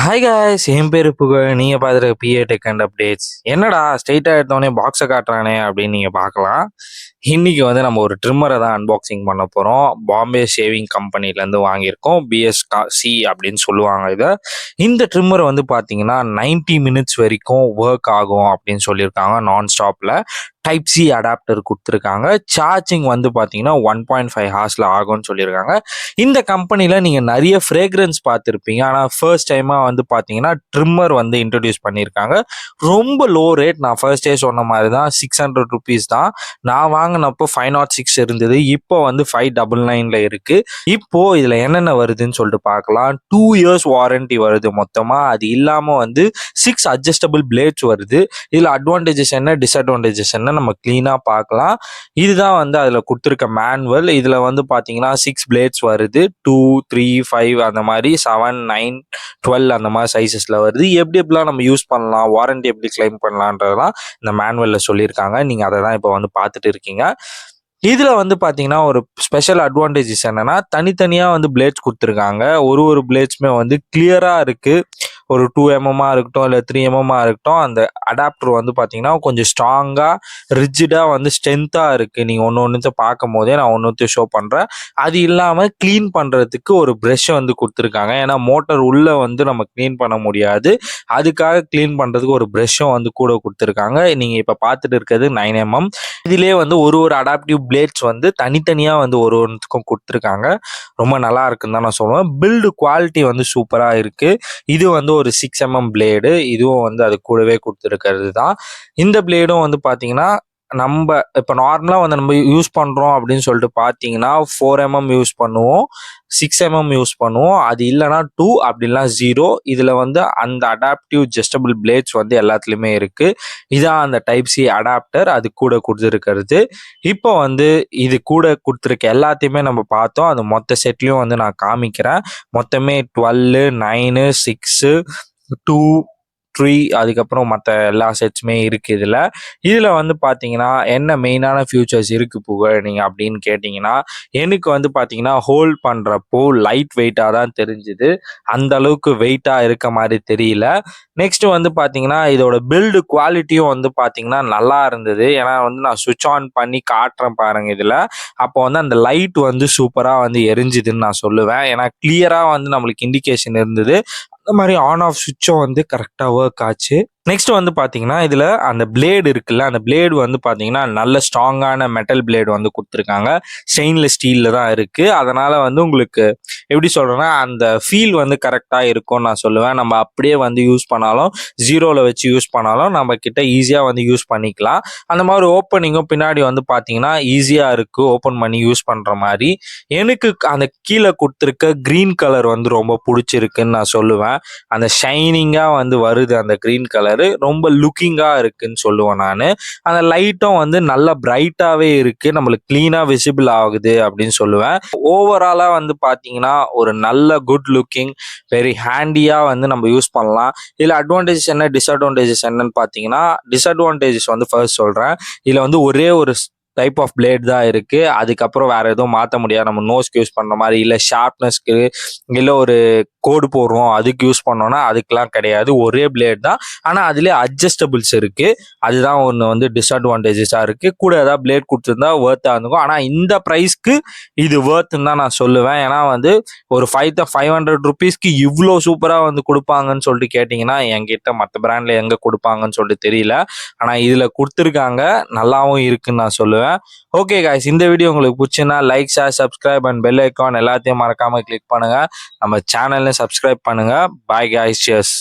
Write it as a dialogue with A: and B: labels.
A: Hi guys, என் பேரு புகழ். நீங்க பாத்துருக்க பிஏ டெக் அண்ட் அப்டேட்ஸ். என்னடா ஸ்ட்ரெயிட்டா எடுத்தோடனே பாக்ஸை காட்டுறானே அப்படின்னு நீங்க பார்க்கலாம். இன்னைக்கு வந்து நம்ம ஒரு ட்ரிம்மரை தான் அன்பாக்சிங் பண்ண போறோம். பாம்பே ஷேவிங் கம்பெனில இருந்து வாங்கியிருக்கோம். பிஎஸ்சி அப்படின்னு சொல்லுவாங்க இதை. இந்த ட்ரிம்மர் வந்து பாத்தீங்கன்னா 90 மினிட்ஸ் வரைக்கும் ஒர்க் ஆகும் அப்படின்னு சொல்லியிருக்காங்க. நான் ஸ்டாப்ல டைப் சி அடாப்டர் கொடுத்துருக்காங்க. சார்ஜிங் வந்து பார்த்தீங்கன்னா 1.5 ஹார்ஸில் ஆகும்னு சொல்லியிருக்காங்க. இந்த கம்பெனியில் நீங்கள் நிறைய ஃப்ரேக்ரன்ஸ் பார்த்துருப்பீங்க. ஆனால் ஃபர்ஸ்ட் டைமாக வந்து பார்த்தீங்கன்னா ட்ரிம்மர் வந்து இன்ட்ரடியூஸ் பண்ணியிருக்காங்க. ரொம்ப லோ ரேட். நான் ஃபர்ஸ்டே சொன்ன மாதிரி தான், 600 ருபீஸ் தான். நான் வாங்கினப்போ 506 இருந்தது. இப்போ வந்து 599 இருக்கு. இப்போ இதில் என்னென்ன வருதுன்னு சொல்லிட்டு பார்க்கலாம். 2 இயர்ஸ் வாரண்டி வருது மொத்தமாக. அது இல்லாமல் வந்து 6 அட்ஜஸ்டபிள் பிளேட்ஸ் வருது. இதில் அட்வான்டேஜஸ் என்ன, டிஸ்அட்வான்டேஜஸ் என்ன நம்ம கிளீனாக பார்க்கலாம். இதுதான் வந்து அதில் கொடுத்துருக்க மேனுவல். இதில் வந்து பார்த்தீங்கன்னா 6 பிளேட்ஸ் வருது. 2, 3, 5 அந்த மாதிரி 7, 9, 12 அந்த மாதிரி சைஸஸில் வருது. எப்படிலாம் நம்ம யூஸ் பண்ணலாம், வாரண்டி எப்படி கிளைம் பண்ணலான்றதெல்லாம் இந்த மேனுவலில் சொல்லியிருக்காங்க. நீங்கள் அதை தான் இப்போ வந்து பார்த்துட்டு இருக்கீங்க. இதில் வந்து பார்த்தீங்கன்னா ஒரு ஸ்பெஷல் அட்வான்டேஜஸ் என்னன்னா, தனித்தனியாக வந்து பிளேட்ஸ் கொடுத்துருக்காங்க. ஒரு பிளேட்ஸுமே வந்து கிளியராக இருக்குது. ஒரு 2 mm இருக்கட்டும், இல்லை 3 mm இருக்கட்டும், அந்த அடாப்டர் வந்து பார்த்தீங்கன்னா கொஞ்சம் ஸ்ட்ராங்காக ரிஜிடாக வந்து ஸ்ட்ரென்த்தாக இருக்குது. நீங்கள் ஒன்று பார்க்கும் போதே நான் ஒன்று ஷோ பண்ணுறேன். அது இல்லாமல் க்ளீன் பண்ணுறதுக்கு ஒரு ப்ரெஷ் வந்து கொடுத்துருக்காங்க. ஏன்னா மோட்டர் உள்ளே வந்து நம்ம க்ளீன் பண்ண முடியாது. அதுக்காக க்ளீன் பண்ணுறதுக்கு ஒரு ப்ரெஷ்ஷும் வந்து கூட கொடுத்துருக்காங்க. நீங்கள் இப்போ பார்த்துட்டு இருக்கிறது 9 mm. இதிலே வந்து ஒரு அடாப்டிவ் பிளேட்ஸ் வந்து தனித்தனியாக வந்து ஒன்றுத்துக்கும் கொடுத்துருக்காங்க. ரொம்ப நல்லா இருக்குன்னு தான் நான் சொல்லுவேன். பில்டு குவாலிட்டி வந்து சூப்பராக இருக்குது. இது வந்து ஒரு 6 mm பிளேடு. இதுவும் வந்து அது கூடவே கொடுத்துருக்கிறது தான். இந்த பிளேடும் வந்து பார்த்தீங்கன்னா நம்ம இப்போ நார்மலாக வந்து நம்ம யூஸ் பண்ணுறோம் அப்படின்னு சொல்லிட்டு பார்த்தீங்கன்னா 4 mm யூஸ் பண்ணுவோம், 6 mm யூஸ் பண்ணுவோம். அது இல்லைனா 2, அப்படிலாம் 0. இதில் வந்து அந்த அடாப்டிவ் ஜஸ்டபிள் பிளேட்ஸ் வந்து எல்லாத்துலேயுமே இருக்குது. இதான் அந்த டைப் சி அடாப்டர், அது கூட கொடுத்துருக்கிறது. இப்போ வந்து இது கூட கொடுத்துருக்க எல்லாத்தையுமே நம்ம பார்த்தோம். அது மொத்த செட்லேயும் வந்து நான் காமிக்கிறேன். மொத்தமே 12, 9, 6, 2, 3 அதுக்கப்புறம் மற்ற எல்லா செட்ஸுமே இருக்குது. இதில் வந்து பார்த்தீங்கன்னா என்ன மெயினான ஃபியூச்சர்ஸ் இருக்குது புகழ் நீங்கள் அப்படின்னு கேட்டிங்கன்னா, எனக்கு வந்து பார்த்தீங்கன்னா ஹோல்ட் பண்ணுறப்போ லைட் வெயிட்டாக தான் தெரிஞ்சுது. அந்த அளவுக்கு வெயிட்டாக இருக்க மாதிரி தெரியல. நெக்ஸ்ட்டு வந்து பார்த்தீங்கன்னா இதோட பில்டு குவாலிட்டியும் வந்து பார்த்தீங்கன்னா நல்லா இருந்தது. ஏன்னா வந்து நான் சுவிட்ச் ஆன் பண்ணி காட்டுறேன் பாருங்க இதில். அப்போ வந்து அந்த லைட் வந்து சூப்பராக வந்து எரிஞ்சுதுன்னு நான் சொல்லுவேன். ஏன்னா கிளியராக வந்து நம்மளுக்கு இண்டிகேஷன் இருந்தது. அந்த மாதிரி ஆன் ஆஃப் சுவிட்சும் வந்து கரெக்டாக ஒர்க் ஆச்சு. நெக்ஸ்ட் வந்து பார்த்தீங்கன்னா இதில் அந்த பிளேடு இருக்குல்ல, அந்த பிளேடு வந்து பார்த்தீங்கன்னா நல்ல ஸ்ட்ராங்கான மெட்டல் பிளேடு வந்து கொடுத்துருக்காங்க. ஸ்டெயின்லெஸ் ஸ்டீலில் தான் இருக்குது. அதனால் வந்து உங்களுக்கு எப்படி சொல்கிறேன்னா அந்த ஃபீல் வந்து கரெக்டாக இருக்கும்னு நான் சொல்லுவேன். நம்ம அப்படியே வந்து யூஸ் பண்ணாலும், 0ல் வச்சு யூஸ் பண்ணாலும் நம்ம கிட்ட ஈஸியாக வந்து யூஸ் பண்ணிக்கலாம். அந்த மாதிரி ஓப்பனிங்கும் பின்னாடி வந்து பார்த்தீங்கன்னா ஈஸியாக இருக்குது ஓப்பன் பண்ணி யூஸ் பண்ணுற மாதிரி. எனக்கு அந்த கீழே கொடுத்துருக்க க்ரீன் கலர் வந்து ரொம்ப பிடிச்சிருக்குன்னு நான் சொல்லுவேன். அந்த ஷைனிங்காக வந்து வருது அந்த க்ரீன் கலர், ரொம்ப லுக்கிங்காக இருக்குன்னு சொல்லுவேன் நான். அந்த லைட்டும் வந்து நல்ல பிரைட்டாகவே இருக்குது, நம்மளுக்கு கிளீனாக விசிபிள் ஆகுது அப்படின்னு சொல்லுவேன். ஓவராலாக வந்து பார்த்தீங்கன்னா ஒரு நல்ல குட் லுக்கிங், வெரி ஹேண்டியாக வந்து நம்ம யூஸ் பண்ணலாம். இதில் அட்வான்டேஜஸ் என்ன, டிஸ்அட்வான்டேஜஸ் என்னன்னு பார்த்தீங்கன்னா, டிஸ்அட்வான்டேஜஸ் வந்து ஃபர்ஸ்ட் சொல்கிறேன். இதில் வந்து ஒரே ஒரு டைப் ஆஃப் பிளேட் தான் இருக்குது. அதுக்கப்புறம் வேறு எதுவும் மாற்ற முடியாது. நம்ம நோஸ்க்கு யூஸ் பண்ணுற மாதிரி, இல்லை ஷார்ப்னஸ்க்கு, இல்லை ஒரு கோடு போடுறோம் அதுக்கு யூஸ் பண்ணோன்னா அதுக்கெலாம் கிடையாது. ஒரே பிளேட் தான். ஆனால் அதிலே அட்ஜஸ்டபிள்ஸ் இருக்குது. அதுதான் ஒன்று வந்து டிஸ்அட்வான்டேஜஸாக இருக்குது. கூட ஏதாவது பிளேட் கொடுத்துருந்தா ஒர்த்தாக இருந்துக்கும். ஆனால் இந்த ப்ரைஸ்க்கு இது ஒர்த்துன்னு தான் நான் சொல்லுவேன். ஏன்னா வந்து ஒரு 500 ருபீஸ்க்கு இவ்வளோ சூப்பராக வந்து கொடுப்பாங்கன்னு சொல்லிட்டு கேட்டிங்கன்னா, என்கிட்ட மற்ற பிராண்டில் எங்கே கொடுப்பாங்கன்னு சொல்லிட்டு தெரியல. ஆனால் இதில் கொடுத்துருக்காங்க, நல்லாவும் இருக்குன்னு நான் சொல்லுவேன். ஓகே காய்ஸ், இந்த வீடியோ உங்களுக்கு பிடிச்சுன்னா like, share, subscribe and bell icon எல்லாத்தையும் மறக்காமல் கிளிக் பண்ணுங்கள். நம்ம சேனல்ல சப்ஸ்கிரைப் பண்ணுங்க. Bye guys, cheers.